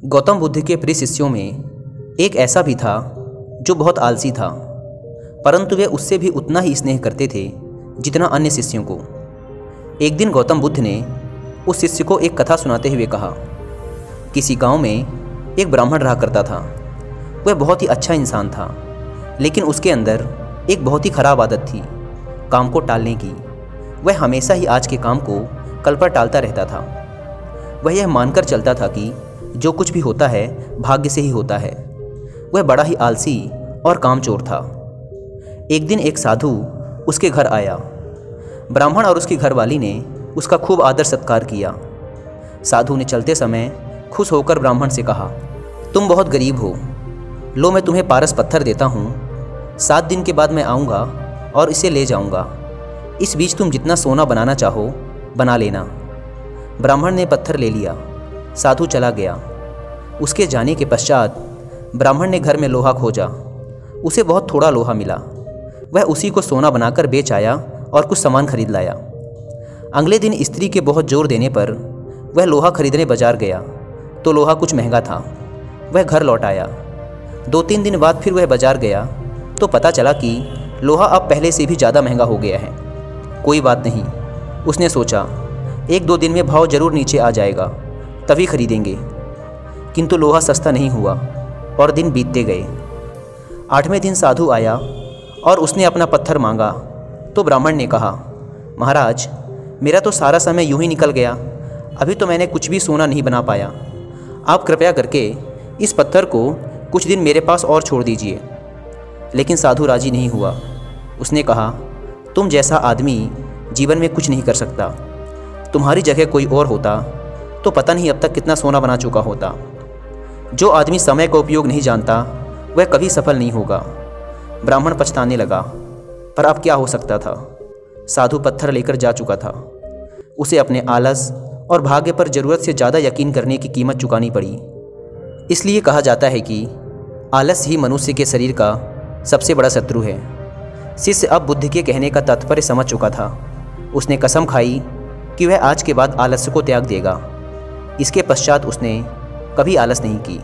गौतम बुद्ध के प्रिय शिष्यों में एक ऐसा भी था जो बहुत आलसी था, परंतु वे उससे भी उतना ही स्नेह करते थे जितना अन्य शिष्यों को। एक दिन गौतम बुद्ध ने उस शिष्य को एक कथा सुनाते हुए कहा, किसी गांव में एक ब्राह्मण रहा करता था। वह बहुत ही अच्छा इंसान था, लेकिन उसके अंदर एक बहुत ही खराब आदत थी, काम को टालने की। वह हमेशा ही आज के काम को कल पर टालता रहता था। वह यह मानकर चलता था कि जो कुछ भी होता है भाग्य से ही होता है। वह बड़ा ही आलसी और कामचोर था। एक दिन एक साधु उसके घर आया। ब्राह्मण और उसकी घरवाली ने उसका खूब आदर सत्कार किया। साधु ने चलते समय खुश होकर ब्राह्मण से कहा, तुम बहुत गरीब हो, लो मैं तुम्हें पारस पत्थर देता हूँ। 7 दिन के बाद मैं आऊँगा और इसे ले जाऊँगा। इस बीच तुम जितना सोना बनाना चाहो बना लेना। ब्राह्मण ने पत्थर ले लिया। साधु चला गया। उसके जाने के पश्चात ब्राह्मण ने घर में लोहा खोजा। उसे बहुत थोड़ा लोहा मिला। वह उसी को सोना बनाकर बेच आया और कुछ सामान खरीद लाया। अगले दिन स्त्री के बहुत जोर देने पर वह लोहा खरीदने बाजार गया तो लोहा कुछ महंगा था। वह घर लौट आया। 2-3 दिन बाद फिर वह बाजार गया तो पता चला कि लोहा अब पहले से भी ज़्यादा महंगा हो गया है। कोई बात नहीं, उसने सोचा, 1-2 दिन में भाव जरूर नीचे आ जाएगा, तभी खरीदेंगे। किंतु लोहा सस्ता नहीं हुआ और दिन बीतते गए। 8वें दिन साधु आया और उसने अपना पत्थर मांगा तो ब्राह्मण ने कहा, महाराज मेरा तो सारा समय यूं ही निकल गया, अभी तो मैंने कुछ भी सोना नहीं बना पाया। आप कृपया करके इस पत्थर को कुछ दिन मेरे पास और छोड़ दीजिए। लेकिन साधु राजी नहीं हुआ। उसने कहा, तुम जैसा आदमी जीवन में कुछ नहीं कर सकता। तुम्हारी जगह कोई और होता तो पता नहीं अब तक कितना सोना बना चुका होता। जो आदमी समय का उपयोग नहीं जानता वह कभी सफल नहीं होगा। ब्राह्मण पछताने लगा, पर अब क्या हो सकता था। साधु पत्थर लेकर जा चुका था। उसे अपने आलस और भाग्य पर ज़रूरत से ज़्यादा यकीन करने की कीमत चुकानी पड़ी। इसलिए कहा जाता है कि आलस ही मनुष्य के शरीर का सबसे बड़ा शत्रु है। शिष्य अब बुद्ध के कहने का तात्पर्य समझ चुका था। उसने कसम खाई कि वह आज के बाद आलस्य को त्याग देगा। इसके पश्चात उसने कभी आलस नहीं की।